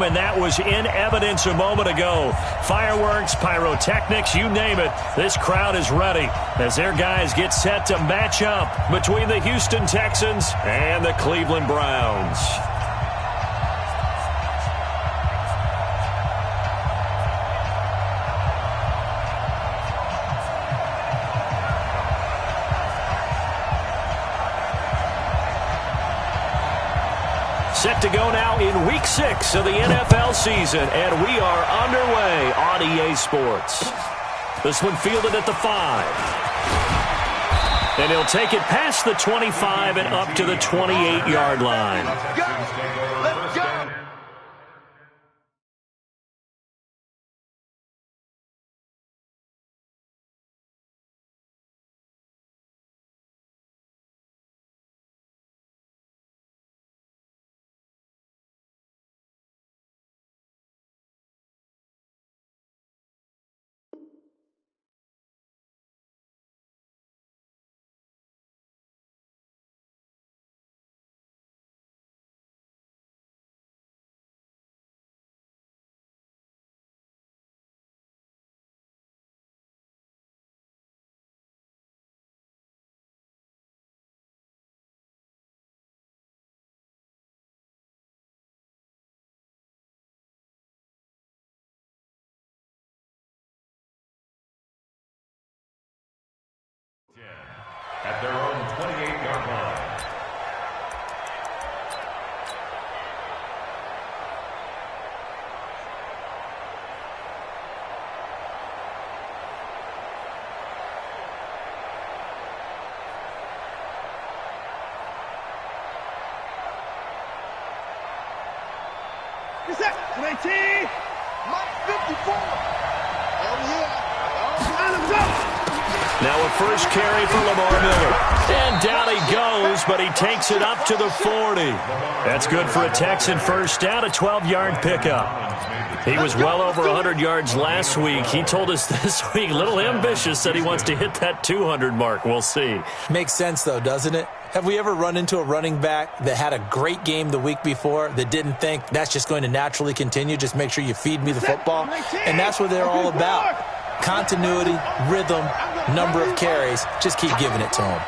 game, and that was in evidence a moment ago. Fireworks, pyrotechnics, you name it. This crowd is ready as their guys get set to match up between the Houston Texans and the Cleveland Browns. Set to go now in Week 6 of the NFL season, and we are underway on EA Sports. This one fielded at the 5. And he'll take it past the 25 and up to the 28-yard line. Let's go! At their own 28-yard line. Is that 19? Mike 54. Oh, yeah. Adams up. Now a first carry for Lamar Miller. And down he goes, but he takes it up to the 40. That's good for a Texan first down, a 12-yard pickup. He was well over 100 yards last week. He told us this week, a little ambitious, said he wants to hit that 200 mark. We'll see. Makes sense, though, doesn't it? Have we ever run into a running back that had a great game the week before that didn't think that's just going to naturally continue? Just make sure you feed me the football. And that's what they're all about. Continuity, rhythm, number of carries. Just keep giving it to him.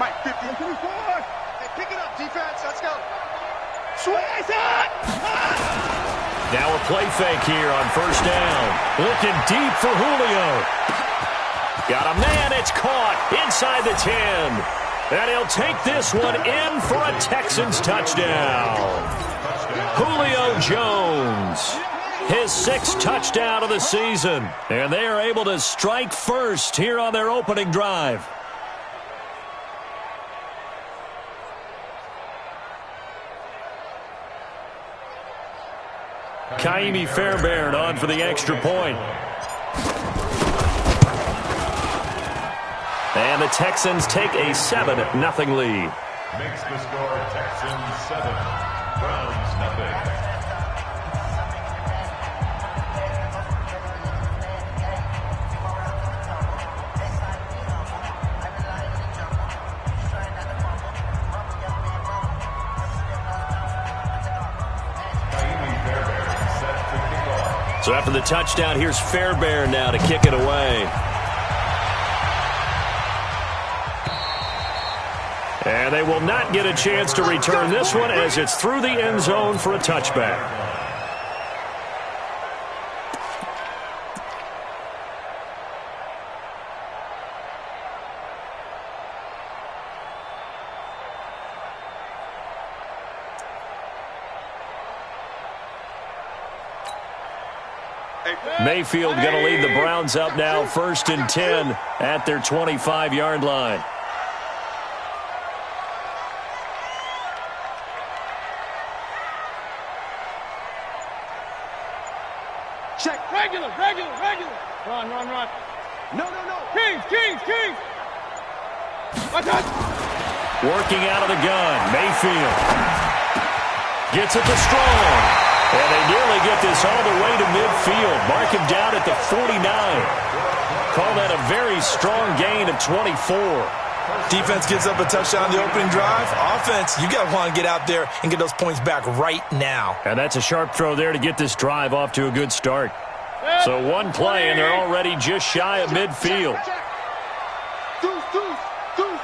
Mike, 50. Hey, pick it up, defense. Let's go. Now a play fake here on first down. Looking deep for Julio. Got a man. It's caught inside the 10. And he'll take this one in for a Texans touchdown. Julio Jones, his 6th touchdown of the season. And they are able to strike first here on their opening drive. Kaimi Fairbairn on for the extra point. And the Texans take a 7-0 lead. Makes the score Texans 7, Browns nothing. So after the touchdown, here's Fairbairn now to kick it away. And they will not get a chance to return this one as it's through the end zone for a touchback. Mayfield going to lead the Browns up now, 1st and 10 at their 25-yard line. Check. Regular. Run. No. Kings. Watch out. Working out of the gun, Mayfield. Gets it to Strong. And they nearly get this all the way to midfield. Mark him down at the 49. call that a very strong gain of 24. Defense gives up a touchdown on the opening drive. Offense, you got to want to get out there and get those points back right now. And that's a sharp throw there to get this drive off to a good start. So one play, and they're already just shy of midfield.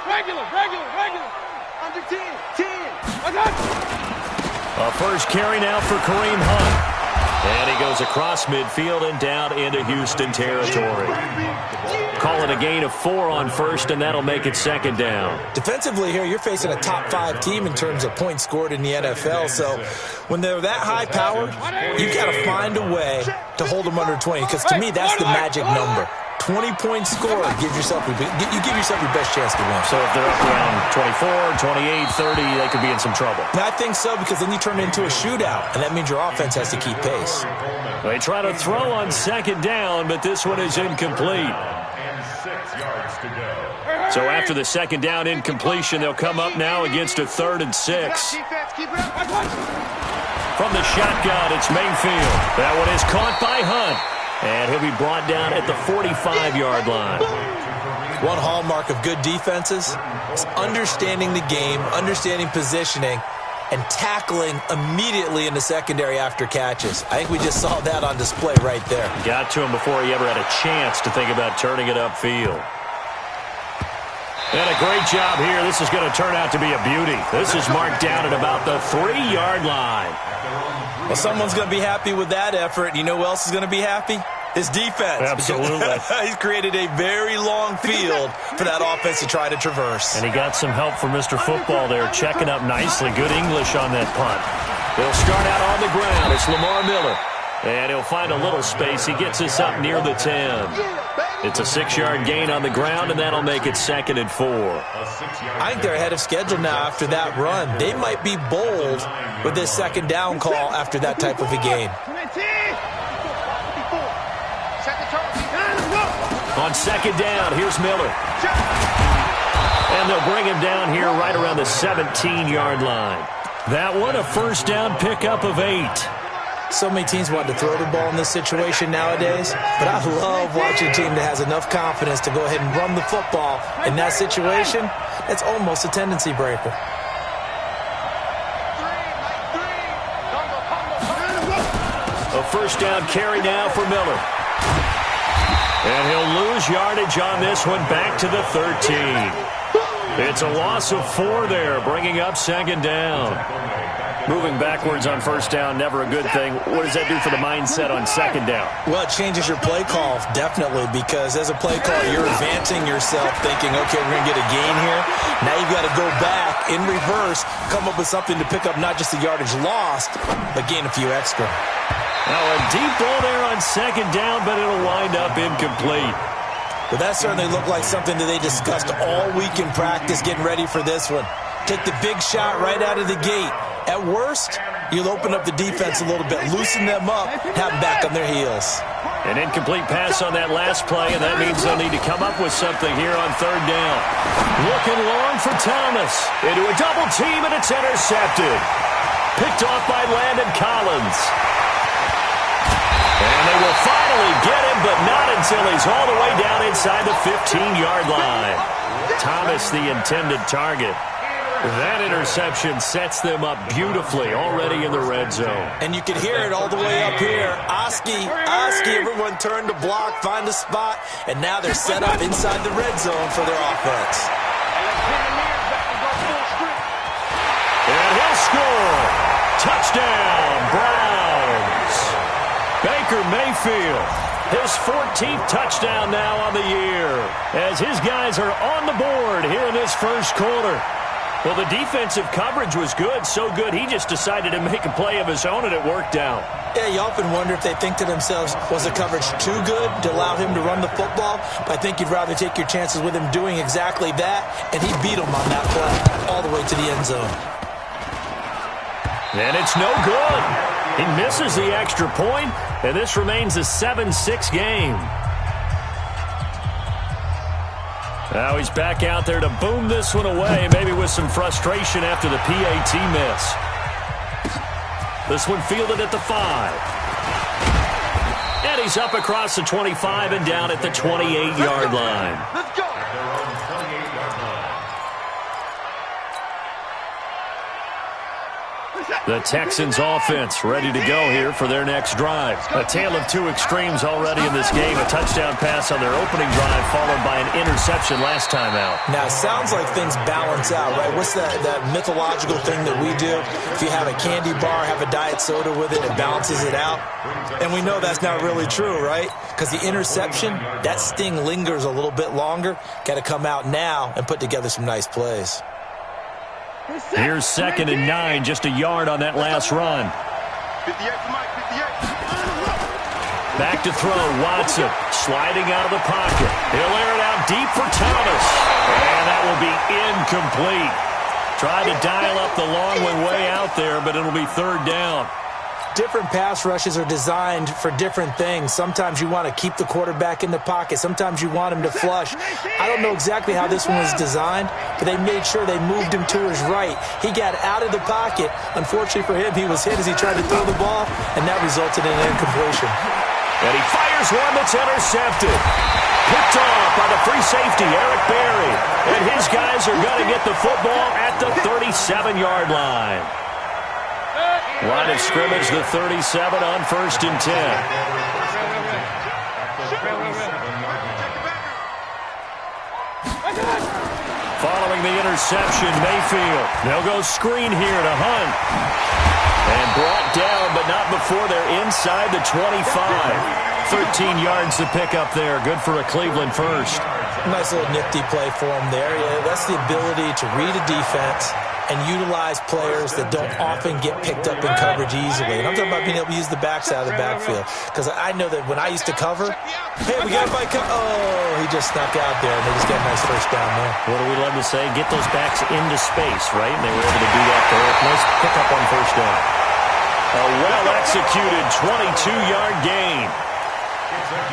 Regular. Under 10. A first carry now for Kareem Hunt. And he goes across midfield and down into Houston territory. Call it a gain of 4 on first, and that'll make it second down. Defensively here, you're facing a top 5 team in terms of points scored in the NFL. So when they're that high powered, you've got to find a way to hold them under 20. Because to me, that's the magic number. 20-point score, you give yourself your best chance to win. So if they're up around 24, 28, 30, they could be in some trouble. And I think so, because then you turn it into a shootout, and that means your offense has to keep pace. They try to throw on second down, but this one is incomplete. And 6 yards to go. So after the second down incompletion, they'll come up now against a 3rd and 6. From the shotgun, it's Mayfield. That one is caught by Hunt. And he'll be brought down at the 45-yard line. One hallmark of good defenses is understanding the game, understanding positioning, and tackling immediately in the secondary after catches. I think we just saw that on display right there. Got to him before he ever had a chance to think about turning it upfield. And a great job here. This is going to turn out to be a beauty. This is marked down at about the 3-yard line. Well, someone's going to be happy with that effort. You know who else is going to be happy? His defense. Absolutely. He's created a very long field for that offense to try to traverse. And he got some help from Mr. Football there, checking up nicely. Good English on that punt. They'll start out on the ground. It's Lamar Miller. And he'll find a little space. He gets us up near the 10. It's a 6-yard gain on the ground, and that'll make it 2nd and 4. I think they're ahead of schedule now after that run. They might be bold with this second down call after that type of a game. On second down, here's Miller. And they'll bring him down here right around the 17-yard line. That one, a first down pickup of 8. So many teams want to throw the ball in this situation nowadays, but I love watching a team that has enough confidence to go ahead and run the football in that situation. That's almost a tendency breaker. A first down carry now for Miller. And he'll lose yardage on this one back to the 13. It's a loss of 4 there, bringing up second down. Moving backwards on first down, never a good thing. What does that do for the mindset on second down? Well, it changes your play call, definitely, because as a play caller, you're advancing yourself thinking, okay, we're going to get a gain here. Now you've got to go back in reverse, come up with something to pick up not just the yardage lost, but gain a few extra. Now a deep ball there on second down, but it'll wind up incomplete. But that certainly looked like something that they discussed all week in practice, getting ready for this one. Take the big shot right out of the gate. At worst, you'll open up the defense a little bit, loosen them up, have them back on their heels. An incomplete pass on that last play, and that means they'll need to come up with something here on third down. Looking long for Thomas. Into a double team, and it's intercepted. Picked off by Landon Collins. And they will finally get him, but not until he's all the way down inside the 15-yard line. Thomas, the intended target. That interception sets them up beautifully already in the red zone. And you can hear it all the way up here. Oski, everyone turned to block, find a spot, and now they're set up inside the red zone for their offense. And he'll score. Touchdown, Browns. Baker Mayfield, his 14th touchdown now on the year, as his guys are on the board here in this first quarter. Well, the defensive coverage was good, so good he just decided to make a play of his own, and it worked out. Yeah, you often wonder if they think to themselves, was the coverage too good to allow him to run the football? But I think you'd rather take your chances with him doing exactly that, and he beat him on that play all the way to the end zone. And it's no good. He misses the extra point, and this remains a 7-6 game. Now he's back out there to boom this one away, maybe with some frustration after the PAT miss. This one fielded at the 5. And he he's up across the 25 and down at the 28-yard line. Let's go. At their own 28-yard line. The Texans offense ready to go here for their next drive. A tale of two extremes already in this game. A touchdown pass on their opening drive followed by an interception last time out. Now, it sounds like things balance out, right? What's that mythological thing that we do? If you have a candy bar, have a diet soda with it, it balances it out. And we know that's not really true, right? Because the interception, that sting lingers a little bit longer. Got to come out now and put together some nice plays. Here's 2nd and 9, just a yard on that last run. 58 for Mike, 58. Back to throw, Watson sliding out of the pocket. He'll air it out deep for Thomas. And that will be incomplete. Tried to dial up the long way out there, but it'll be 3rd down. Different pass rushes are designed for different things. Sometimes you want to keep the quarterback in the pocket. Sometimes you want him to flush. I don't know exactly how this one was designed, but they made sure they moved him to his right. He got out of the pocket. Unfortunately for him, he was hit as he tried to throw the ball, and that resulted in an incompletion. And he fires one that's intercepted. Picked off by the free safety, Eric Berry. And his guys are going to get the football at the 37-yard line. Line of scrimmage, the 37 on 1st and 10. Following the interception, Mayfield. They'll go screen here to Hunt. And brought down, but not before they're inside the 25. 13 yards to pick up there. Good for a Cleveland first. Nice little nifty play for him there. Yeah, that's the ability to read a defense and utilize players that don't often get picked up in coverage easily. And I'm talking about being able to use the backside of the backfield. Because I know that when I used to cover, hey, we got my oh, he just snuck out there, and they just got a nice first down there. What do we love to say? Get those backs into space, right? And they were able to do that there. Nice pickup on 1st down. A well-executed 22-yard gain.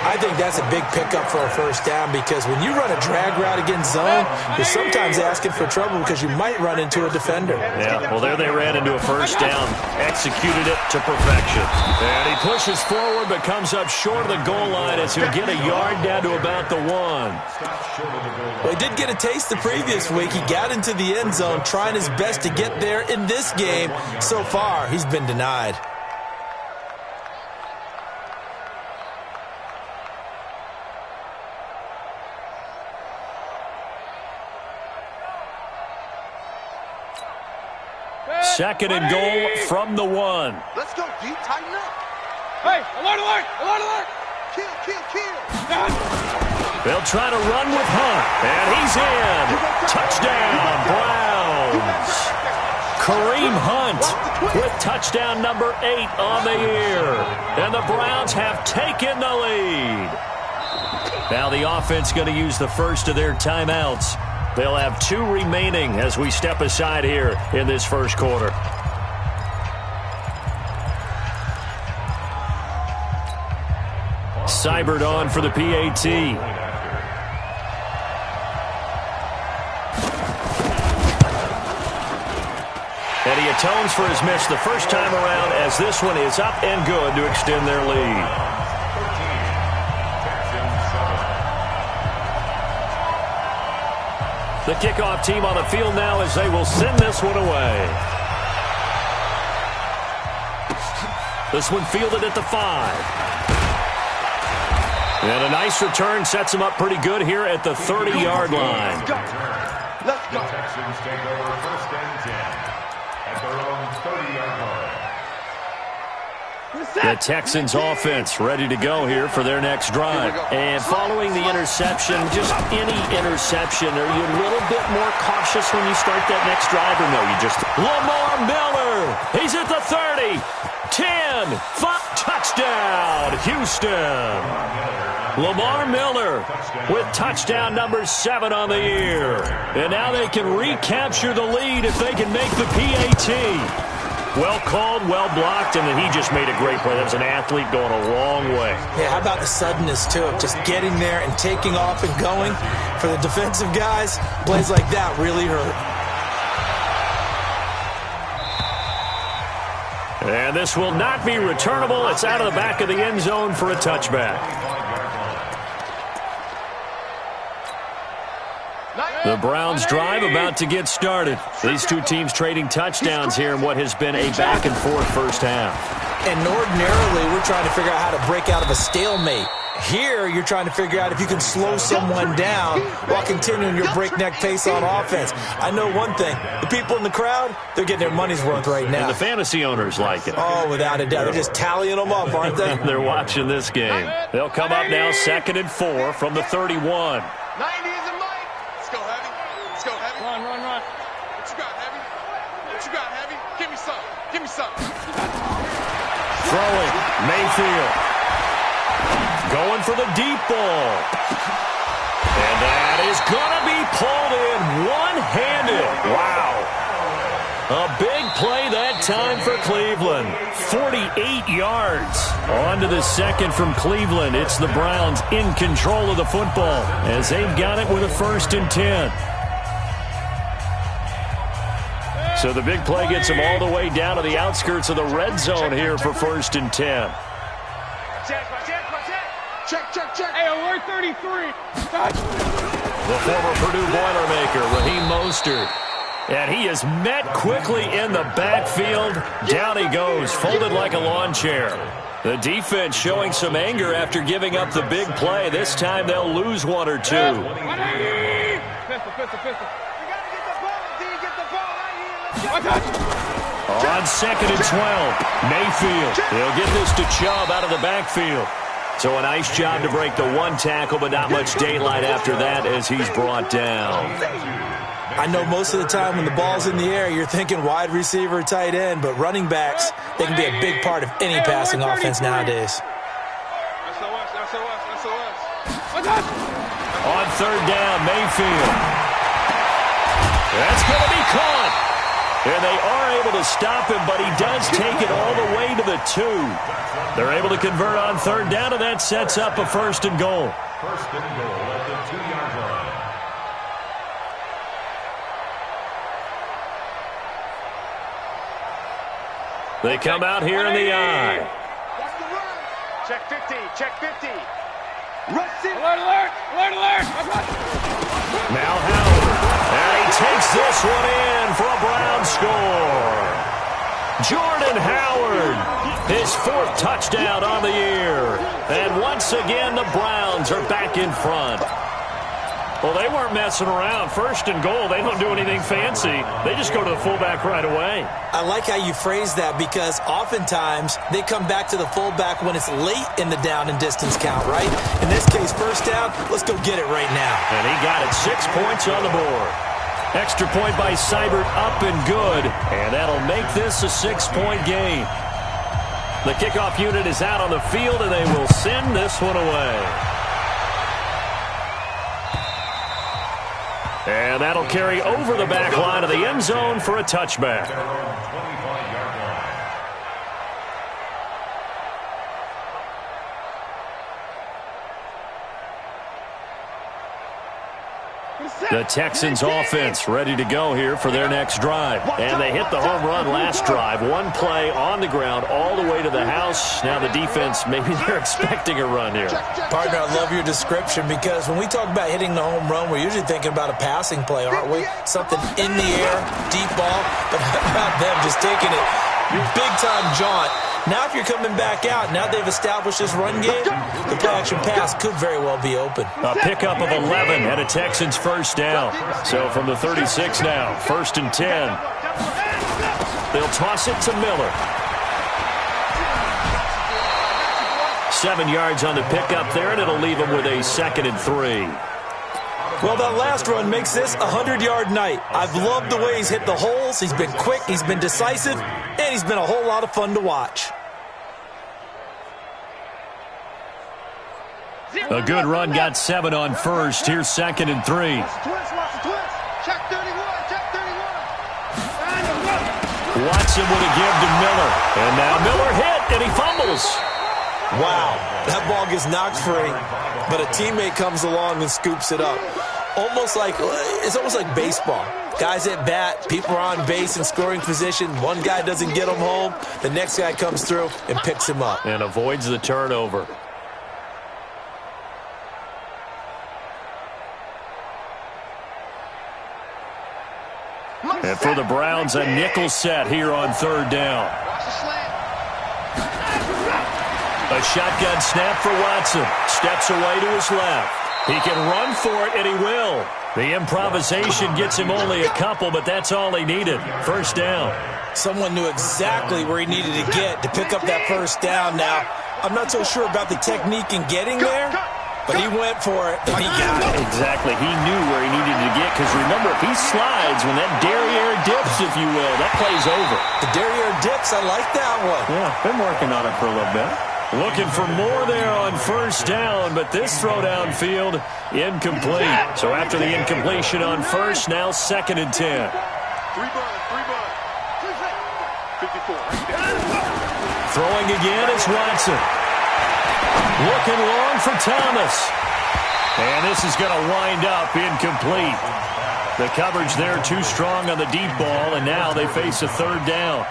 I think that's a big pickup for a 1st down because when you run a drag route against zone, you're sometimes asking for trouble because you might run into a defender. Yeah, well, there they ran into a 1st down. Executed it to perfection. And he pushes forward but comes up short of the goal line as he'll get a yard down to about the 1. Well, he did get a taste the previous week. He got into the end zone trying his best to get there in this game. So far, he's been denied. Second and goal from the 1. Let's go, deep, tighten up. Hey, alert, alert, alert, alert. Kill, kill, kill. They'll try to run with Hunt, and he's in. Touchdown, Browns. Kareem Hunt with touchdown number 8 on the year. And the Browns have taken the lead. Now the offense going to use the first of their timeouts. They'll have 2 remaining as we step aside here in this first quarter. Seibert on for the PAT. And he atones for his miss the first time around as this one is up and good to extend their lead. The kickoff team on the field now as they will send this one away. This one fielded at the 5. And a nice return sets him up pretty good here at the 30-yard line. Let's go. Let's go. The Texans take over 1st and 10 at their own 30-yard line. The Texans offense ready to go here for their next drive. And following the interception, just any interception, are you a little bit more cautious when you start that next drive or no? You just Lamar Miller. He's at the 30, 10, 5, touchdown, Houston. Lamar Miller with touchdown number 7 on the year. And now they can recapture the lead if they can make the PAT. Well called, well blocked, and then he just made a great play. That was an athlete going a long way. Yeah, how about the suddenness, too, of just getting there and taking off and going? For the defensive guys, plays like that really hurt. And this will not be returnable. It's out of the back of the end zone for a touchback. The Browns drive about to get started. These two teams trading touchdowns here in what has been a back-and-forth first half. And ordinarily, we're trying to figure out how to break out of a stalemate. Here, you're trying to figure out if you can slow someone down while continuing your breakneck pace on offense. I know one thing. The people in the crowd, they're getting their money's worth right now. And the fantasy owners like it. Oh, without a doubt. They're just tallying them up, aren't they? They're watching this game. They'll come up now 2nd and 4 from the 31. 90 is a mic. Let's go, Heavy. Let's go, Heavy. Run. What you got, Heavy? What you got, Heavy? Give me some. Give me some. Throwing, Mayfield. Going for the deep ball. And that is going to be pulled in one-handed. Wow. A big play that time for Cleveland. 48 yards. On to the second from Cleveland. It's the Browns in control of the football as they've got it with a 1st and 10. So the big play gets them all the way down to the outskirts of the red zone here for 1st and 10. Check. Hey, alert 33. The former Purdue Boilermaker, Raheem Mostert. And he is met quickly in the backfield. Down he goes, folded like a lawn chair. The defense showing some anger after giving up the big play. This time they'll lose one or two. Pistol. You gotta get the ball until you get the ball right here. On 2nd and 12, Mayfield. They'll get this to Chubb out of the backfield. So a nice job to break the one tackle, but not much daylight after that as he's brought down. I know most of the time when the ball's in the air, you're thinking wide receiver, tight end, but running backs, they can be a big part of any passing offense nowadays. SOS. On 3rd down, Mayfield. That's going to be caught. And they are able to stop him, but he does take it all the way to the 2. They're able to convert on 3rd down, and that sets up a 1st and goal. 1st and goal at the 2-yard line. They come out here in the eye. Watch the run. Check 50. Alert. Now Howard. And he takes this one in for a Brown score. Jordan Howard, his 4th touchdown on the year. And once again, the Browns are back in front. Well, they weren't messing around. 1st and goal, they don't do anything fancy. They just go to the fullback right away. I like how you phrase that because oftentimes they come back to the fullback when it's late in the down and distance count, right? In this case, 1st down, let's go get it right now. And he got it, 6 points on the board. Extra point by Seibert, up and good. And that'll make this a 6-point game. The kickoff unit is out on the field, and they will send this one away. And that'll carry over the back line of the end zone for a touchback. The Texans offense ready to go here for their next drive. And they hit the home run last drive. One play on the ground all the way to the house. Now the defense, maybe they're expecting a run here. Partner, I love your description because when we talk about hitting the home run, we're usually thinking about a passing play, aren't we? Something in the air, deep ball. But how about them just taking it big-time jaunt? Now if you're coming back out, now they've established this run game, the play-action pass could very well be open. A pickup of 11 and a Texans 1st down. So from the 36 now, 1st and 10. They'll toss it to Miller. 7 yards on the pickup there, and it'll leave them with a 2nd and 3. Well, that last run makes this a 100-yard night. I've loved the way he's hit the holes. He's been quick, he's been decisive, and he's been a whole lot of fun to watch. A good run, got 7 on 1st. Here's 2nd and 3. Check 31. Watson with a give to Miller. And now Miller hit, and he fumbles. Wow, that ball gets knocked free, but a teammate comes along and scoops it up. almost like baseball. Guys at bat, people are on base in scoring position. One guy doesn't get them home. The next guy comes through and picks him up. And avoids the turnover. And for the Browns, a nickel set here on 3rd down. A shotgun snap for Watson. Steps away to his left. He can run for it, and he will. The improvisation gets him only a couple, but that's all he needed. 1st down. Someone knew exactly where he needed to get to pick up that 1st down. Now, I'm not so sure about the technique in getting there, but he went for it, and he got it. Exactly. He knew where he needed to get, because remember, if he slides, when that derriere dips, if you will, that play's over. The derriere dips, I like that one. Yeah, been working on it for a little bit. Looking for more there on 1st down, but this throw downfield, incomplete. So after the incompletion on 1st, now 2nd and 10. 3 bud. 54. Throwing again is Watson. Looking long for Thomas. And this is going to wind up incomplete. The coverage there too strong on the deep ball, and now they face a 3rd down.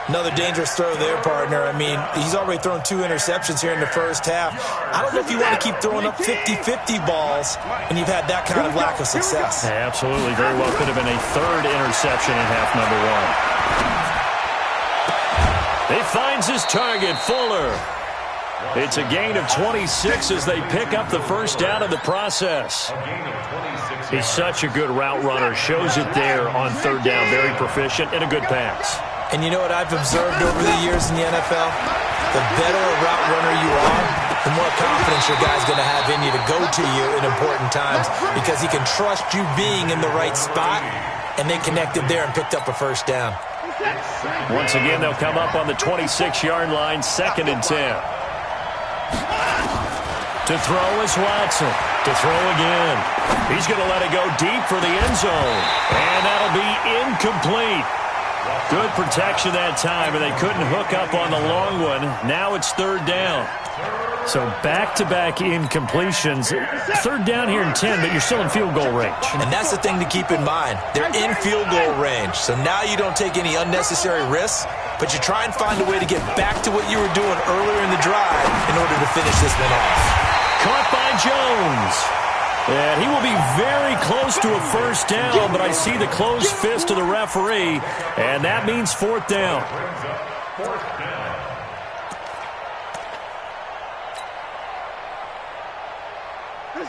Another dangerous throw there, partner. I mean, he's already thrown 2 interceptions here in the 1st half. I don't know if you want to keep throwing up 50-50 balls when you've had that kind of lack of success. Absolutely. Very well could have been a 3rd interception in half number 1. He finds his target, Fuller. It's a gain of 26 as they pick up the 1st down in the process. He's such a good route runner. Shows it there on 3rd down. Very proficient and a good pass. And you know what I've observed over the years in the NFL? The better a route runner you are, the more confidence your guy's going to have in you to go to you in important times, because he can trust you being in the right spot, and they connected there and picked up a 1st down. Once again, they'll come up on the 26-yard line, 2nd and 10. To throw is Watson. To throw again. He's going to let it go deep for the end zone. And that'll be incomplete. Good protection that time, and they couldn't hook up on the long one. Now it's 3rd down. So back-to-back incompletions. 3rd down here in 10, but you're still in field goal range. And that's the thing to keep in mind. They're in field goal range. So now you don't take any unnecessary risks, but you try and find a way to get back to what you were doing earlier in the drive in order to finish this one off. Caught by Jones. And he will be very close to a 1st down, but I see the closed fist of the referee, and that means 4th down.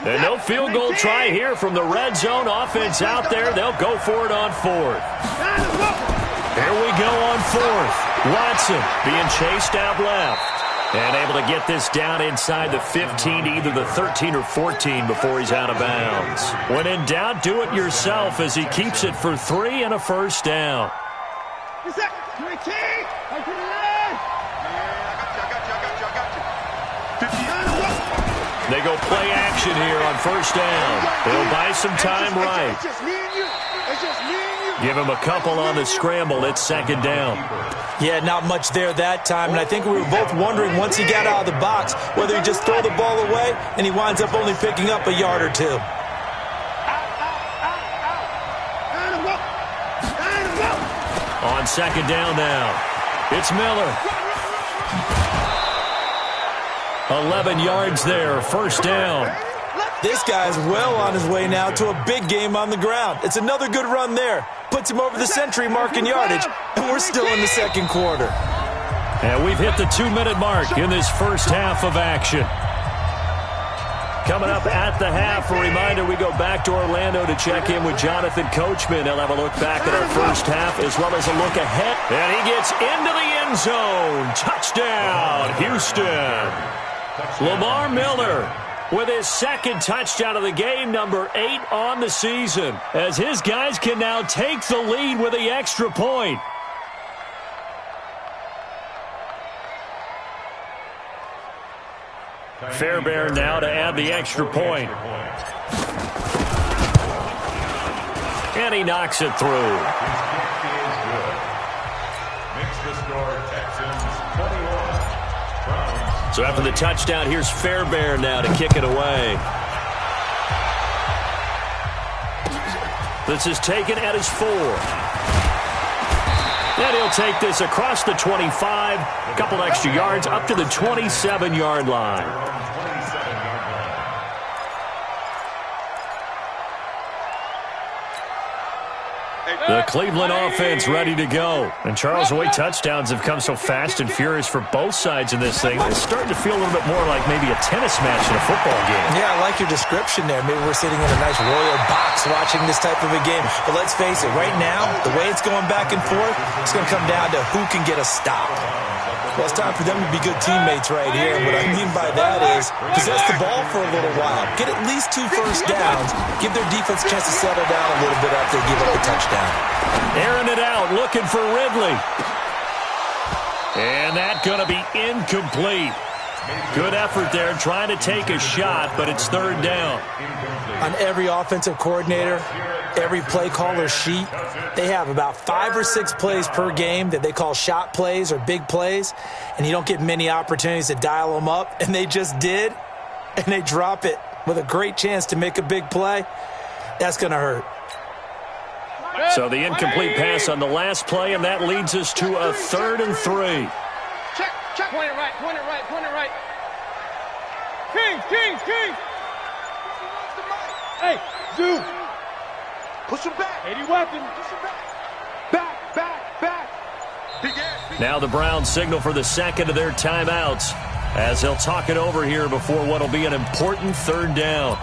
And no field goal try here from the red zone offense out there. They'll go for it on 4th. Here we go on 4th. Watson being chased out left. And able to get this down inside the 15 to either the 13 or 14 before he's out of bounds. When in doubt, do it yourself as he keeps it for 3 and a 1st down. They go play action here on 1st down. They'll buy some time right. Give him a couple on the scramble. It's 2nd down. Yeah, not much there that time, and I think we were both wondering once he got out of the box whether he'd just throw the ball away, and he winds up only picking up a yard or 2. On 2nd down now, it's Miller. 11 yards there, 1st down. This guy's well on his way now to a big game on the ground. It's another good run there. Puts him over the century mark in yardage, and we're still in the 2nd quarter. And we've hit the 2-minute mark in this 1st half of action. Coming up at the half, a reminder, we go back to Orlando to check in with Jonathan Coachman. He'll have a look back at our 1st half as well as a look ahead. And he gets into the end zone. Touchdown, Houston. Lamar Miller with his 2nd touchdown of the game, number 8 on the season, as his guys can now take the lead with the extra point. Fairbairn now to add the extra point. And he knocks it through. Makes the score Texans 21. So after the touchdown, here's Fairbairn now to kick it away. This is taken at his 4. And he'll take this across the 25, a couple extra yards up to the 27-yard line. The Cleveland offense ready to go. And Charles, the way touchdowns have come so fast and furious for both sides in this thing, it's starting to feel a little bit more like maybe a tennis match in a football game. Yeah, I like your description there. Maybe we're sitting in a nice royal box watching this type of a game. But let's face it, right now, the way it's going back and forth, it's going to come down to who can get a stop. Well, it's time for them to be good teammates right here. And what I mean by that is possess the ball for a little while. Get at least 2 first downs. Give their defense a chance to settle down a little bit after they give up the touchdown. Airing it out, looking for Ridley. And that's going to be incomplete. Good effort there, trying to take a shot, but it's 3rd down. On every offensive coordinator, every play caller sheet, they have about 5 or 6 plays per game that they call shot plays or big plays, and you don't get many opportunities to dial them up, and they just did, and they drop it with a great chance to make a big play. That's going to hurt. So the incomplete pass on the last play, and that leads us to a 3rd and 3. Check. Point it right. Kings. Hey, Zoo. Push him back. 80 weapon. Push him back. Back. Now the Browns signal for the second of their timeouts as they'll talk it over here before what will be an important 3rd down.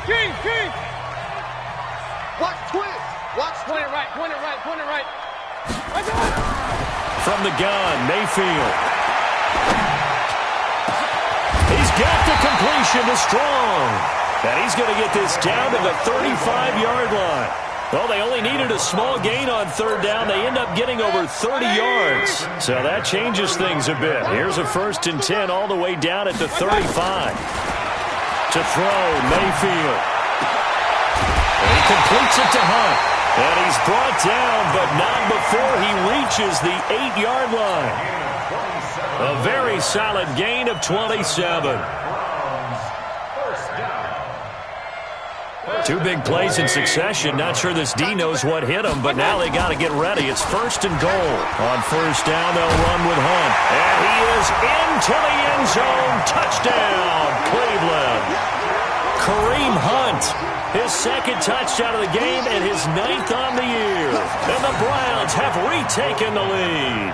King. Watch. Point it right. From the gun, Mayfield. He's got the completion to Strong. And he's going to get this down to the 35-yard line. Well, they only needed a small gain on 3rd down. They end up getting over 30 yards. So that changes things a bit. Here's a 1st and 10 all the way down at the 35. To throw, Mayfield. And he completes it to Hunt. And he's brought down, but not before he reaches the 8-yard line. A very solid gain of 27. 2 big plays in succession. Not sure this D knows what hit him, but now they got to get ready. It's 1st and goal. On 1st down, they'll run with Hunt. And he is into the end zone. Touchdown, Cleveland. Kareem Hunt, his 2nd touchdown of the game and his 9th on the year. And the Browns have retaken the lead.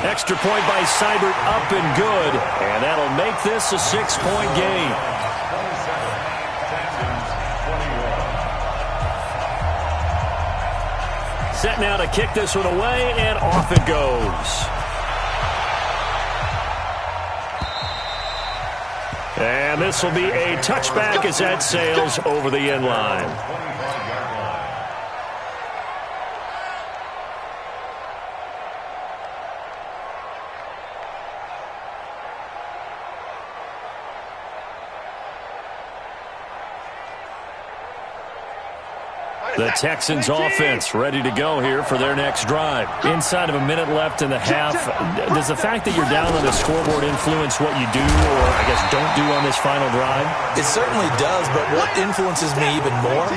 Extra point by Seibert, up and good. And that'll make this a 6-point game. Set now to kick this one away, and off it goes. And this will be a touchback as that sails over the end line. The Texans offense ready to go here for their next drive. Inside of a minute left in the half, does the fact that you're down on the scoreboard influence what you do or, I guess, don't do on this final drive? It certainly does, but what influences me even more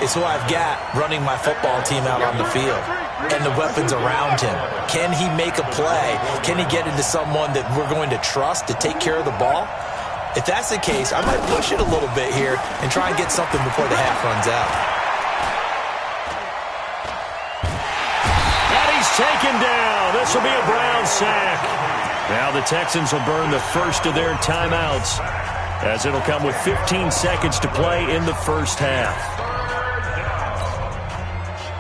is who I've got running my football team out on the field and the weapons around him. Can he make a play? Can he get into someone that we're going to trust to take care of the ball? If that's the case, I might push it a little bit here and try and get something before the half runs out. Taken down. This will be a Brown sack. Now the Texans will burn the first of their timeouts as it'll come with 15 seconds to play in the first half.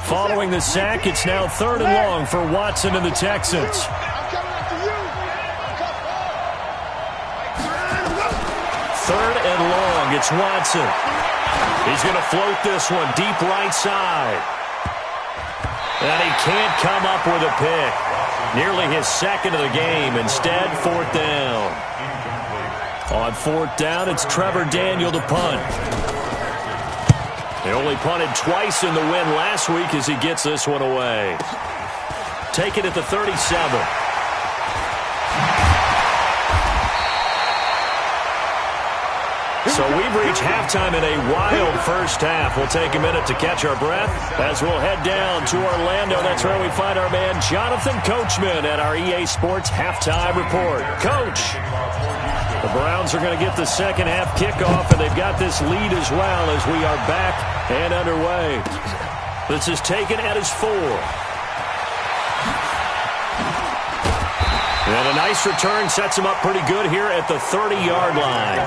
Following the sack, it's now 3rd and long for Watson and the Texans. 3rd and long. It's Watson. He's going to float this one deep right side. And he can't come up with a pick. Nearly his 2nd of the game. Instead, 4th down. On 4th down, it's Trevor Daniel to punt. They only punted twice in the win last week as he gets this one away. Take it at the 37. So we've reached halftime in a wild first half. We'll take a minute to catch our breath as we'll head down to Orlando. That's where we find our man Jonathan Coachman at our EA Sports Halftime Report. Coach, the Browns are going to get the second half kickoff, and they've got this lead as well as we are back and underway. This is taken at his 4. And a nice return sets him up pretty good here at the 30-yard line.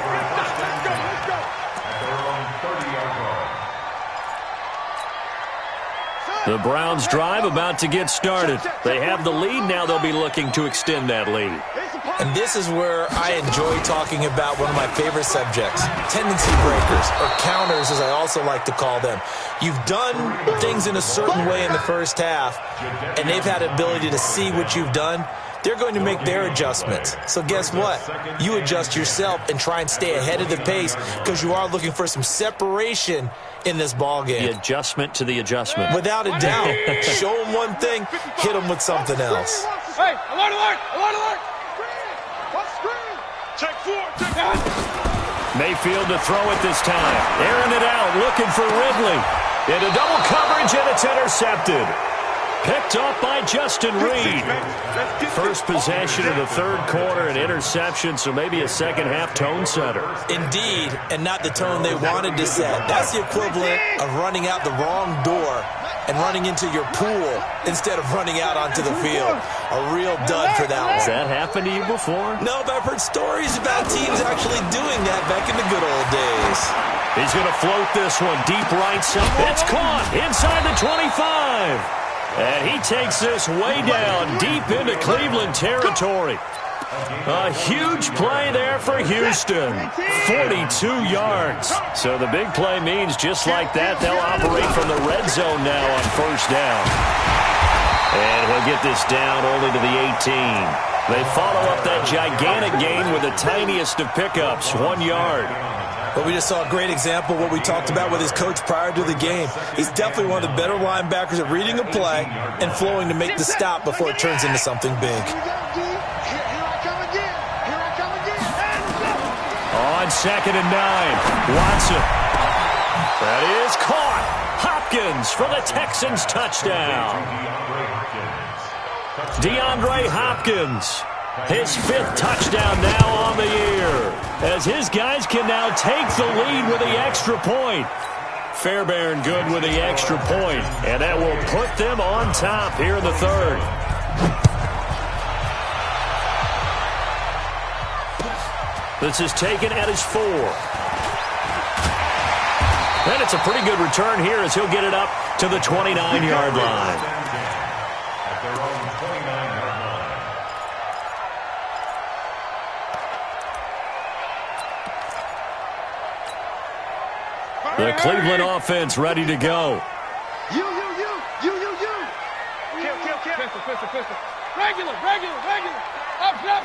The Browns drive about to get started. They have the lead. Now they'll be looking to extend that lead. And this is where I enjoy talking about one of my favorite subjects, tendency breakers, or counters as I also like to call them. You've done things in a certain way in the first half, and they've had the ability to see what you've done. They're going to make their adjustments. So guess what? You adjust yourself and try and stay ahead of the pace because you are looking for some separation in this ball game. The adjustment to the adjustment. Without a doubt. Show them one thing, hit them with something else. Hey, alert, alert, alert, alert. Check 4, check 4. Mayfield to throw it this time. Airing it out, looking for Ridley. Into double coverage, and it's intercepted. Picked up by Justin Reed. First possession of the third quarter, an interception, so maybe a second-half tone setter. Indeed, and not the tone they wanted to set. That's the equivalent of running out the wrong door and running into your pool instead of running out onto the field. A real dud for that one. Has that happened to you before? No, but I've heard stories about teams actually doing that back in the good old days. He's going to float this one deep right side. It's caught inside the 25. And he takes this way down deep into Cleveland territory. A huge play there for Houston. 42 yards. So the big play means just like that, they'll operate from the red zone now on first down. And he'll get this down only to the 18. They follow up that gigantic gain with the tiniest of pickups, 1 yard. But we just saw a great example of what we talked about with his coach prior to the game. He's definitely one of the better linebackers at reading a play and flowing to make the stop before it turns into something big. On 2nd and 9, Watson. That is caught. Hopkins for the Texans touchdown. DeAndre Hopkins. His 5th touchdown now on the year, as his guys can now take the lead with the extra point. Fairbairn good with the extra point, and that will put them on top here in the third. This is taken at his 4. And it's a pretty good return here as he'll get it up to the 29-yard line. The Cleveland offense ready to go. You. Kill. Pistol. Regular. Up. Done.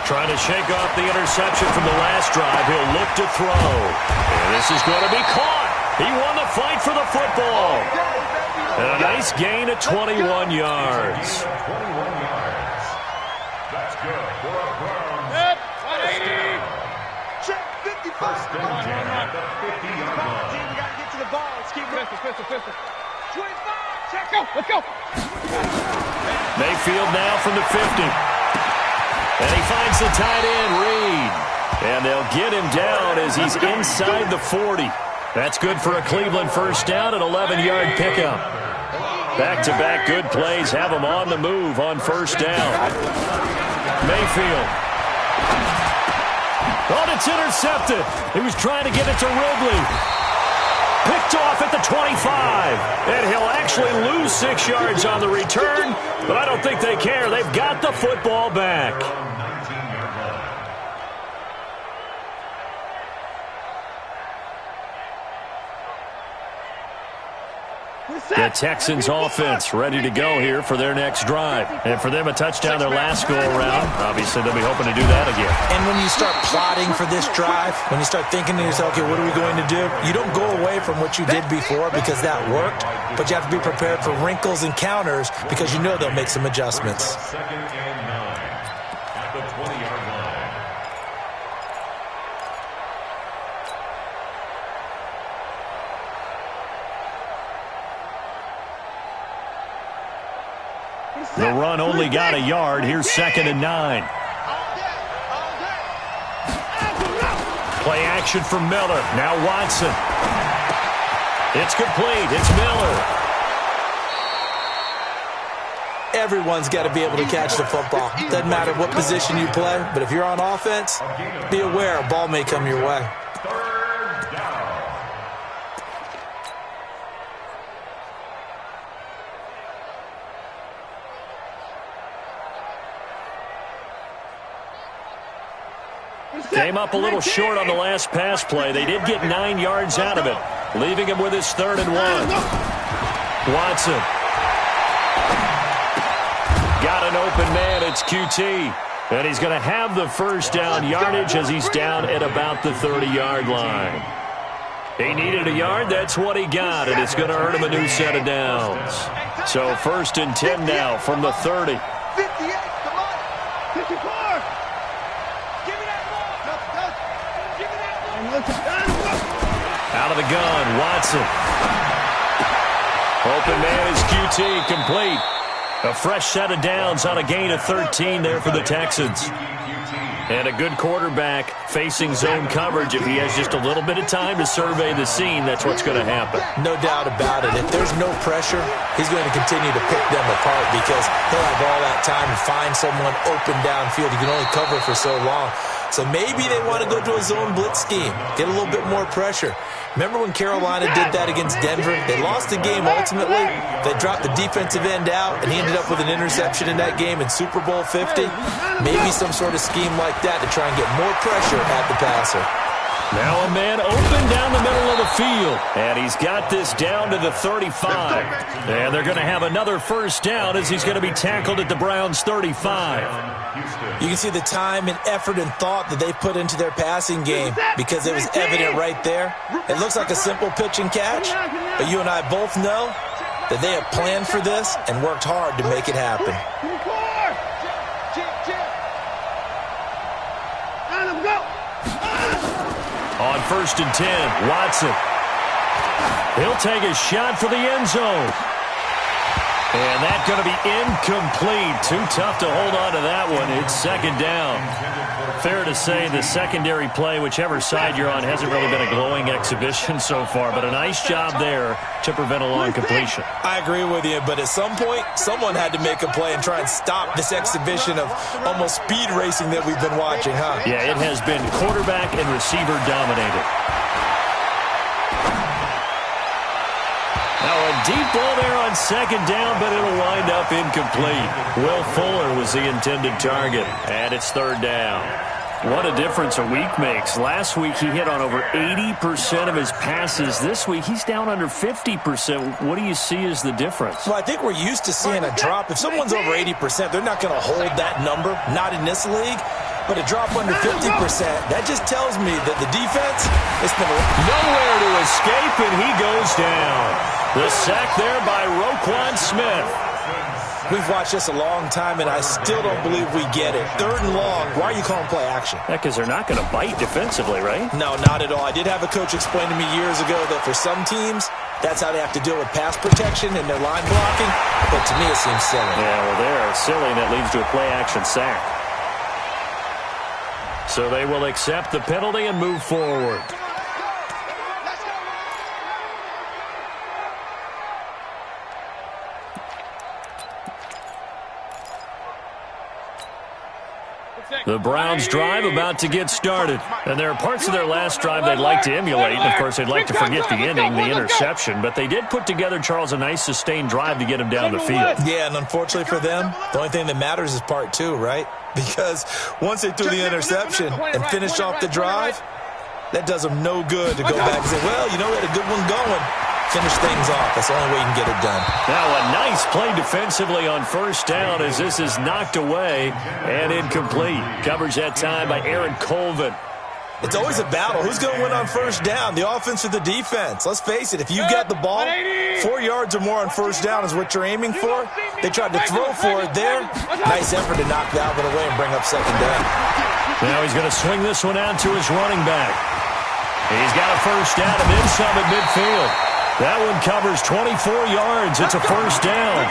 Trying to shake off the interception from the last drive. He'll look to throw. And this is going to be caught. He won the fight for the football. And a nice gain at 21 yards. That's good for a Browns. Yep, 180. Check 55. First and 10 at the 50-yard line. Team, we got to get to the ball. Let's keep moving. Pistol. 25. Check, go. Let's go. Mayfield now from the 50. And he finds the tight end, Reed. And they'll get him down as he's inside the 40. That's good for a Cleveland first down, an 11-yard pickup. Back-to-back good plays have him on the move on first down. Mayfield. Oh, it's intercepted. He was trying to get it to Ridley. Picked off at the 25. And he'll actually lose 6 yards on the return, but I don't think they care. They've got the football back. The Texans offense ready to go here for their next drive. And for them, a touchdown their last go-around. Obviously, they'll be hoping to do that again. And when you start plotting for this drive, when you start thinking to yourself, okay, what are we going to do? You don't go away from what you did before because that worked, but you have to be prepared for wrinkles and counters because you know they'll make some adjustments. Second and 9 at the 20-yard line. The run only got a yard. Here's 2nd and 9. Play action from Miller. Now Watson. It's complete. It's Miller. Everyone's got to be able to catch the football. Doesn't matter what position you play, but if you're on offense, be aware a ball may come your way. Third down. Came up a little short on the last pass play. They did get 9 yards out of it, leaving him with his 3rd and 1. Watson. Got an open man. It's QT. And he's going to have the first down yardage as he's down at about the 30-yard line. He needed a yard. That's what he got, and it's going to earn him a new set of downs. So 1st and 10 now from the 30. 58, come on. 54. Give me that ball. Give me that ball. Out of the gun, Watson. Open man is QT, complete. A fresh set of downs on a gain of 13 there for the Texans. And a good quarterback facing zone coverage. If he has just a little bit of time to survey the scene, that's what's going to happen. No doubt about it. If there's no pressure, he's going to continue to pick them apart because he'll have all that time to find someone open downfield. He can only cover for so long. So maybe they want to go to a zone blitz scheme, get a little bit more pressure. Remember when Carolina did that against Denver? They lost the game ultimately. They dropped the defensive end out, and he ended up with an interception in that game in Super Bowl 50. Maybe some sort of scheme like that to try and get more pressure at the passer. Now a man open down the middle of the field. And he's got this down to the 35. And they're going to have another first down as he's going to be tackled at the Browns' 35. You can see the time and effort and thought that they put into their passing game because it was evident right there. It looks like a simple pitch and catch, but you and I both know that they have planned for this and worked hard to make it happen. On 1st and 10, Watson. He'll take a shot for the end zone. And that's going to be incomplete. Too tough to hold on to that one. It's 2nd down. Fair to say the secondary play, whichever side you're on, hasn't really been a glowing exhibition so far. But a nice job there to prevent a long completion. I agree with you, but at some point, someone had to make a play and try and stop this exhibition of almost speed racing that we've been watching, huh? Yeah, it has been quarterback and receiver dominated. Now a deep ball there on 2nd down, but it'll wind up incomplete. Will Fuller was the intended target, and it's 3rd down. What a difference a week makes. Last week he hit on over 80% of his passes. This week he's down under 50%. What do you see as the difference? Well, I think we're used to seeing a drop. If someone's over 80%, they're not going to hold that number, not in this league. But a drop under 50%, that just tells me that the defense has been nowhere to escape, and he goes down. The sack there by Roquan Smith. We've watched this a long time, and I still don't believe we get it. 3rd and long, why are you calling play action? Yeah, because they're not going to bite defensively, right? No, not at all. I did have a coach explain to me years ago that for some teams, that's how they have to deal with pass protection and their line blocking. But to me, it seems silly. Yeah, well, they're silly, and that leads to a play action sack. So they will accept the penalty and move forward. The Browns drive about to get started. And there are parts of their last drive they'd like to emulate. And, of course, they'd like to forget the ending, the interception. But they did put together, Charles, a nice sustained drive to get him down the field. Yeah, and unfortunately for them, the only thing that matters is part 2, right? Because once they threw the interception and finished off the drive, that does them no good to go back and say, well, you know, we had a good one going. finish things off. That's the only way you can get it done. Now a nice play defensively on first down as this is knocked away and incomplete. Coverage that time by Aaron Colvin. It's always a battle. Who's going to win on first down, the offense or the defense? Let's face it, if you get the ball, 4 yards or more on first down is what you're aiming for. They tried to throw for it there. Nice effort to knock that one away and bring up second down. Now he's going to swing this one out to his running back. He's got a first down and then some at midfield. That one covers 24 yards. It's a first down.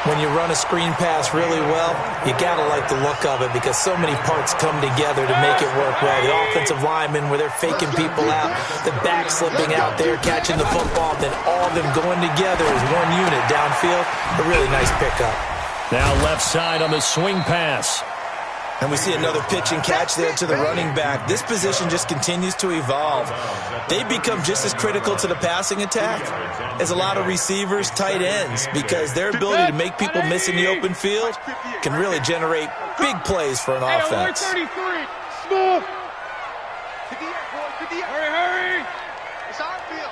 When you run a screen pass really well, you got to like the look of it because so many parts come together to make it work well. The offensive linemen, where they're faking people out, the back slipping out there, catching the football, then all of them going together as one unit downfield. A really nice pickup. Now left side on the swing pass. And we see another pitch and catch there to the running back. This position just continues to evolve. They become just as critical to the passing attack as a lot of receivers, tight ends, because their ability to make people miss in the open field can really generate big plays for an offense. 33. Smooth. Hurry. It's our field.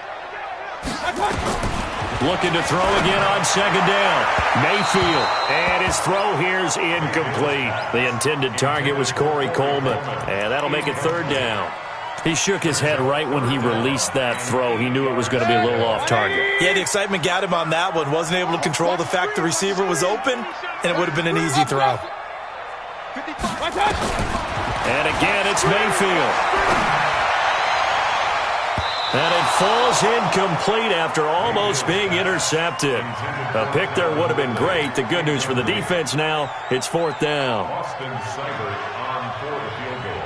Looking to throw again on second down. Mayfield. And his throw here's incomplete. The intended target was Corey Coleman. And that'll make it third down. He shook his head right when he released that throw. He knew it was going to be a little off target. Yeah, the excitement got him on that one. Wasn't able to control the fact the receiver was open, and it would have been an easy throw. And again, it's Mayfield. And it falls incomplete after almost being intercepted. A pick there would have been great. The good news for the defense now, it's fourth down. Austin Seibert on for the field goal.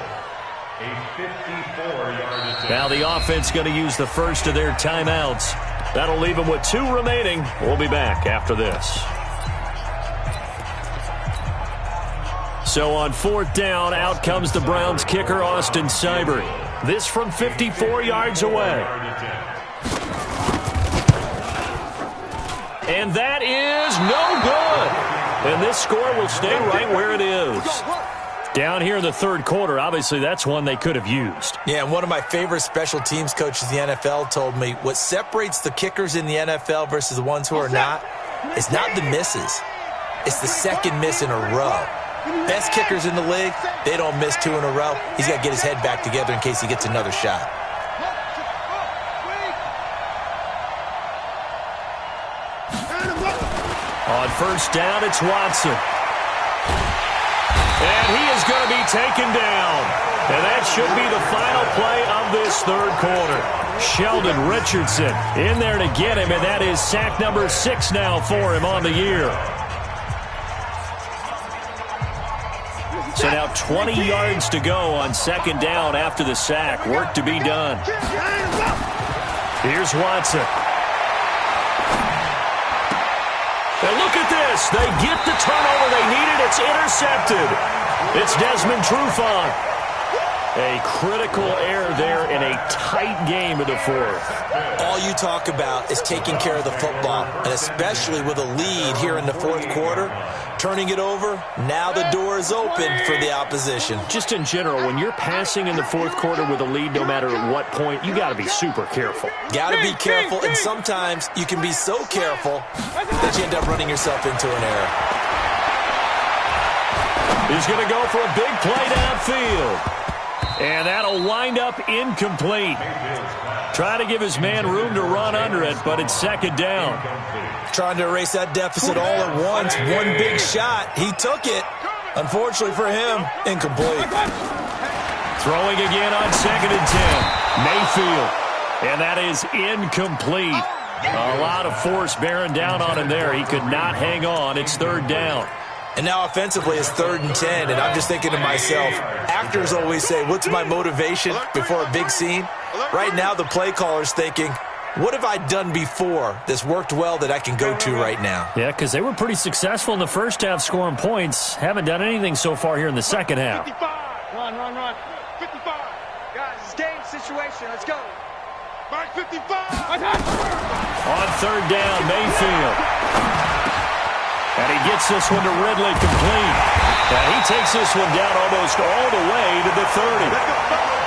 A 54-yard attempt. Now the offense going to use the first of their timeouts. That'll leave them with 2 remaining. We'll be back after this. So on fourth down, out comes the Browns kicker, Austin Seibert. This from 54 yards away. And that is no good. And this score will stay right where it is. Down here in the third quarter, obviously that's one they could have used. Yeah, and one of my favorite special teams coaches in the NFL told me what separates the kickers in the NFL versus the ones who are not is not the misses. It's the second miss in a row. Best kickers in the league, they don't miss 2 in a row. He's got to get his head back together in case he gets another shot. On first down, it's Watson. And he is going to be taken down. And that should be the final play of this third quarter. Sheldon Richardson in there to get him, and that is sack number 6 now for him on the year. So now 20 yards to go on second down after the sack. Work to be done. Here's Watson. And look at this. They get the turnover they needed. It's intercepted. It's Desmond Trufant. A critical error there in a tight game in the fourth. All you talk about is taking care of the football, and especially with a lead here in the fourth quarter, turning it over, now the door is open for the opposition. Just in general, when you're passing in the fourth quarter with a lead, no matter at what point, you got to be super careful. Got to be careful, and sometimes you can be so careful that you end up running yourself into an error. He's going to go for a big play downfield. And that'll wind up incomplete. Try to give his man room to run under it, but it's second down. Trying to erase that deficit all at once. One big shot. He took it. Unfortunately for him, incomplete. Throwing again on second and 10. Mayfield. And that is incomplete. A lot of force bearing down on him there. He could not hang on. It's third down. And now offensively it's 3rd and 10, and I'm just thinking to myself, actors always say, what's my motivation before a big scene? Right now the play caller's thinking, what have I done before that's worked well that I can go to right now? Yeah, because they were pretty successful in the first half scoring points. Haven't done anything so far here in the second half. 55. Run. 55. Guys, it's game situation. Let's go. Mark 55. On third down, Mayfield. And he gets this one to Ridley complete. And he takes this one down almost all the way to the 30.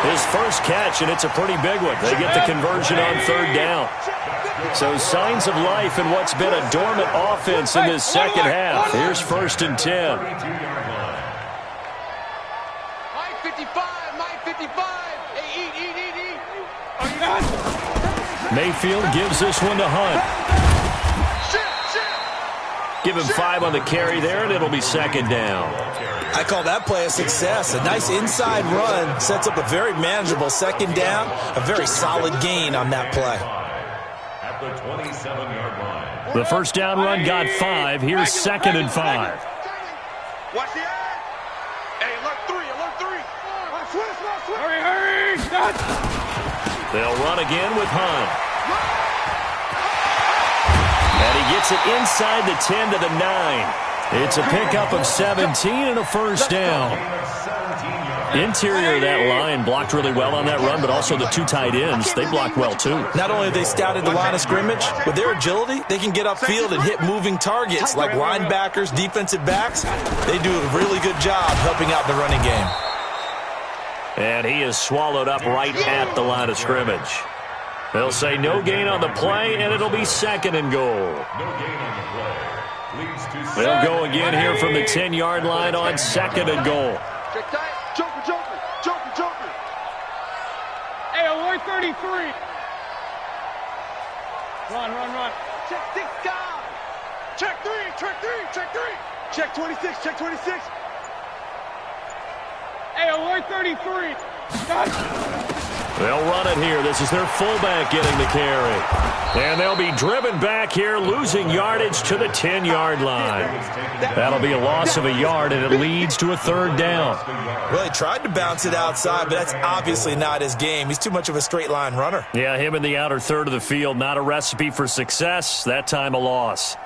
His first catch, and it's a pretty big one. They get the conversion on third down. So signs of life in what's been a dormant offense in this second half. Here's 1st and 10. My 55, my 55. Hey, eat. Are you done? Mayfield gives this one to Hunt. Give him 5 on the carry there, and it'll be 2nd down. I call that play a success. A nice inside run sets up a very manageable 2nd down. A very solid gain on that play. At the 27-yard line. The first down run got 5. Here's 2nd and 5. Watch the eye. Hey, alert 3. Hurry. Stop. They'll run again with Hunt. And he gets it inside the 10 to the 9. It's a pickup of 17 and a first down. Interior of that line blocked really well on that run, but also the 2 tight ends, they blocked well too. Not only have they scouted the line of scrimmage, with their agility, they can get upfield and hit moving targets like linebackers, defensive backs. They do a really good job helping out the running game. And he is swallowed up right at the line of scrimmage. They'll say no gain on the play, and it'll be 2nd and goal. No gain on the play. Leads to They'll go again here from the 10-yard line on 2nd and goal. Check tight. Joker. Hey, alert 33. Run. Check 6 down. Check 3. Check 26. Hey, alert 33. They'll run it here. This is their fullback getting the carry. And they'll be driven back here, losing yardage to the 10-yard line. That'll be a loss of a yard, and it leads to a 3rd down. Well, he tried to bounce it outside, but that's obviously not his game. He's too much of a straight-line runner. Yeah, him in the outer third of the field, not a recipe for success. That time a loss.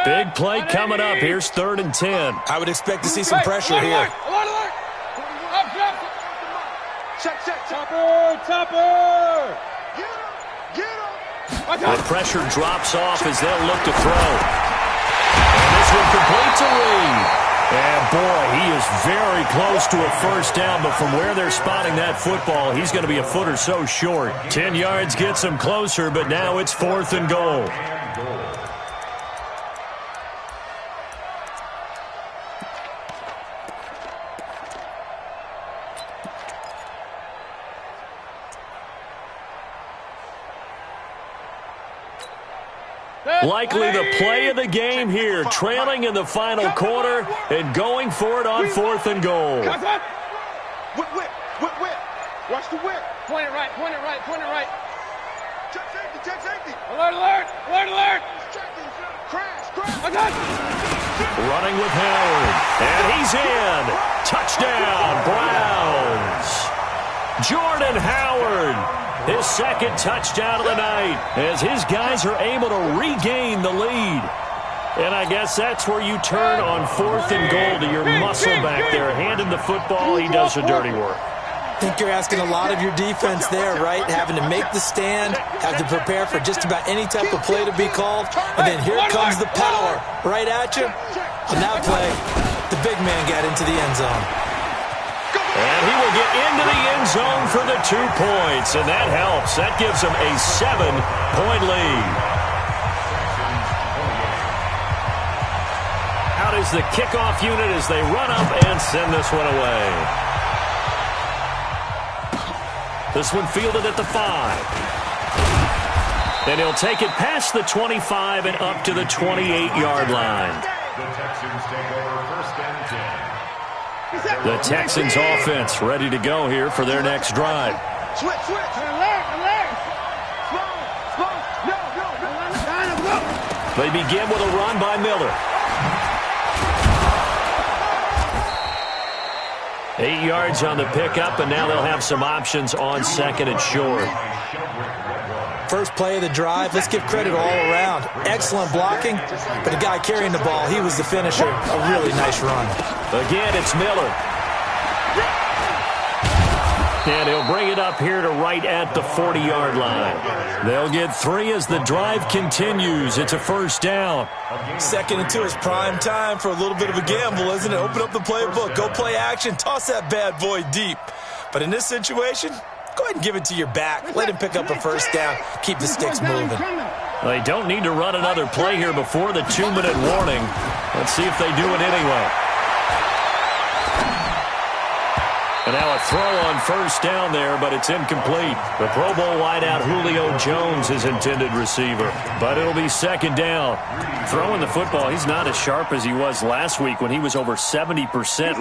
Big play coming up. Here's 3rd and 10. I would expect to see some pressure here. Alert. Check. Topper. Get him. The pressure drops off as they'll look to throw. And this one complete to Reed. And boy, he is very close to a first down, but from where they're spotting that football, he's going to be a foot or so short. 10 yards gets him closer, but now it's 4th and goal. Likely the play of the game here, trailing in the final quarter and going for it on 4th and goal. Whip. Watch the whip. Point it right. Check safety. Alert. Crash. Running with Howard, and he's in. Touchdown, Browns. Jordan Howard. His 2nd touchdown of the night as his guys are able to regain the lead. And I guess that's where you turn on 4th and goal to your muscle back there. Hand him the football, he does the dirty work. I think you're asking a lot of your defense there, right? Having to make the stand, have to prepare for just about any type of play to be called, and then here comes the power right at you. On that play, the big man got into the end zone. And he will get into the end zone for the 2 points, and that helps. That gives him a 7-point lead. Out is the kickoff unit as they run up and send this one away. This one fielded at the 5. And he'll take it past the 25 and up to the 28-yard line. The Texans take over 1st and 10. The Texans offense ready to go here for their next drive. Switch. Alert. They begin with a run by Miller. 8 yards on the pickup, and now they'll have some options on 2nd and short. First play of the drive, let's give credit all around. Excellent blocking, but the guy carrying the ball, he was the finisher. A really nice run. Again, it's Miller. And he'll bring it up here to right at the 40-yard line. They'll get 3 as the drive continues. It's a first down. 2nd and 2 is prime time for a little bit of a gamble, isn't it? Open up the playbook, go play action, toss that bad boy deep. But in this situation, go ahead and give it to your back. Let him pick up a first down. Keep the sticks moving. They don't need to run another play here before the 2-minute warning. Let's see if they do it anyway. And now a throw on first down there, but it's incomplete. The Pro Bowl wideout Julio Jones is intended receiver, but it'll be 2nd down. Throwing the football, he's not as sharp as he was last week when he was over 70%.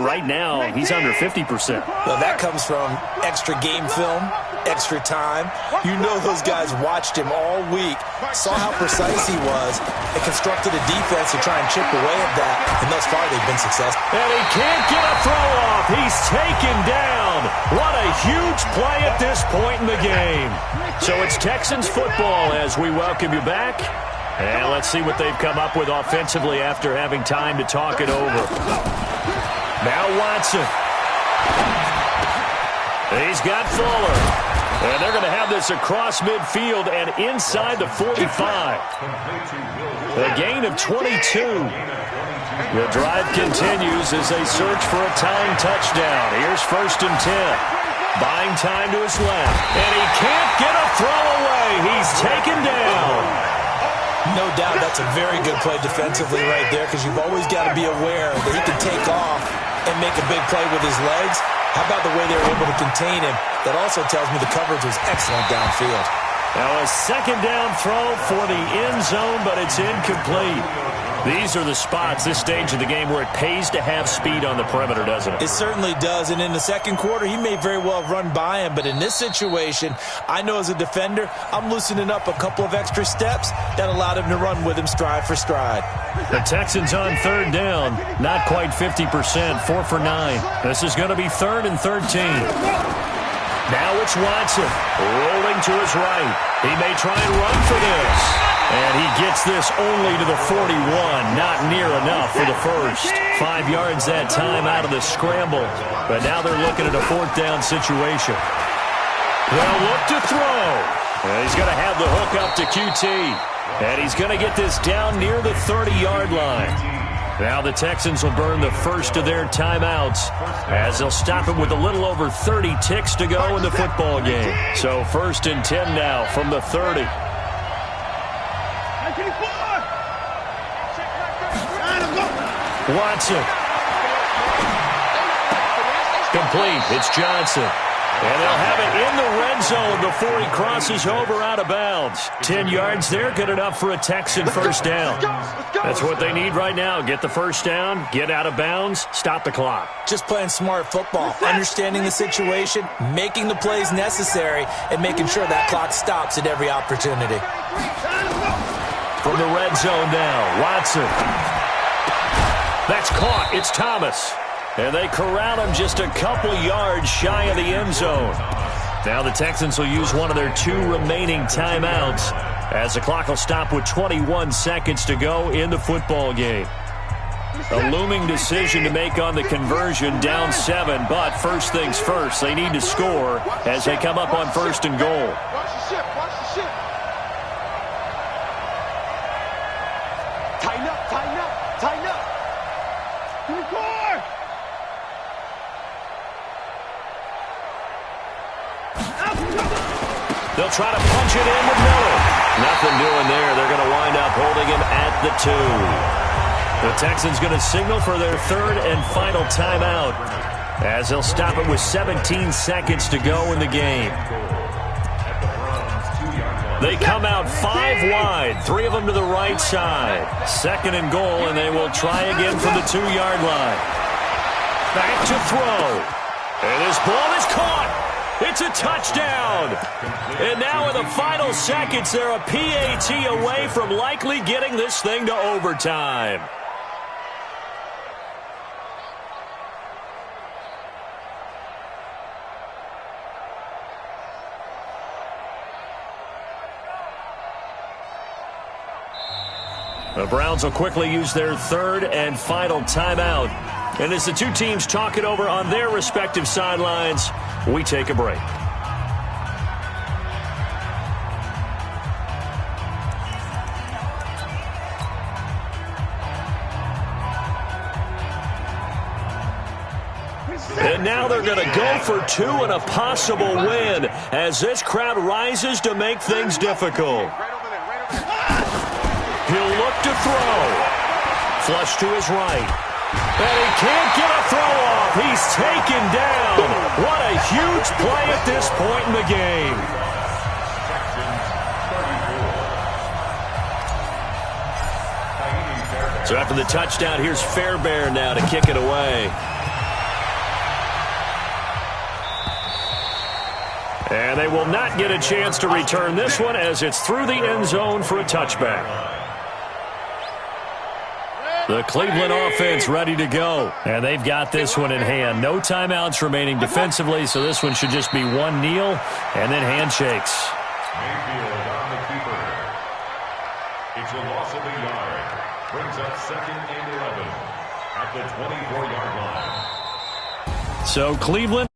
Right now, he's under 50%. Well, that comes from extra game film, extra time. You know those guys watched him all week, saw how precise he was, and constructed a defense to try and chip away at that, and thus far they've been successful. And he can't get a throw off. He's taken down. What a huge play at this point in the game. So it's Texans football as we welcome you back. And let's see what they've come up with offensively after having time to talk it over. Now Watson. He's got Fuller. And they're going to have this across midfield and inside the 45. A gain of 22. The drive continues as they search for a tying touchdown. Here's 1st and 10. Buying time to his left. And he can't get a throw away. He's taken down. No doubt that's a very good play defensively right there, because you've always got to be aware that he can take off and make a big play with his legs. How about the way they were able to contain him? That also tells me the coverage was excellent downfield. Now a 2nd down throw for the end zone, but it's incomplete. These are the spots, this stage of the game, where it pays to have speed on the perimeter, doesn't it? It certainly does, and in the 2nd quarter, he may very well run by him, but in this situation, I know as a defender, I'm loosening up a couple of extra steps that allowed him to run with him stride for stride. The Texans on 3rd down, not quite 50%, 4 for 9. This is going to be 3rd and 13. Now it's Watson, rolling to his right. He may try and run for this. And he gets this only to the 41, not near enough for the first. 5 yards that time out of the scramble. But now they're looking at a 4th down situation. They'll look to throw. And he's going to have the hook up to QT. And he's going to get this down near the 30-yard line. Now the Texans will burn the first of their timeouts as they'll stop it with a little over 30 ticks to go in the football game. So 1st and 10 now from the 30. Watson. Complete. It's Johnson. And they'll have it in the red zone before he crosses over out of bounds. 10 yards there, good enough for a Texan first down. That's what they need right now. Get the first down, get out of bounds, stop the clock. Just playing smart football, understanding the situation, making the plays necessary, and making sure that clock stops at every opportunity. From the red zone now, Watson. That's caught. It's Thomas. And they corral him just a couple yards shy of the end zone. Now the Texans will use one of their 2 remaining timeouts as the clock will stop with 21 seconds to go in the football game. A looming decision to make on the conversion, down 7, but first things first, they need to score as they come up on 1st and goal. Watch the ship, watch the ship. Tighten up, tighten up, tighten up. They'll try to punch it in the middle. Nothing doing there. They're going to wind up holding him at the 2. The Texans going to signal for their 3rd and final timeout as they'll stop it with 17 seconds to go in the game. They come out 5 wide, 3 of them to the right side. 2nd and goal, and they will try again from the 2-yard line. Back to throw. And this ball is caught. It's a touchdown. And now in the final seconds, they're a PAT away from likely getting this thing to overtime. The Browns will quickly use their 3rd and final timeout And as the two teams talk it over on their respective sidelines, we take a break. And now they're going to go for two and a possible win as this crowd rises to make things difficult. He'll look to throw. Flush to his right. And he can't get a throw off. He's taken down. What a huge play at this point in the game. So after the touchdown, here's Fairbairn now to kick it away. And they will not get a chance to return this one as it's through the end zone for a touchback. The Cleveland offense ready to go. And they've got this one in hand. No timeouts remaining defensively, so this one should just be one kneel and then handshakes. Mayfield on the keeper. It's a loss of a yard. Brings up 2nd and 11 at the 24-yard line. So Cleveland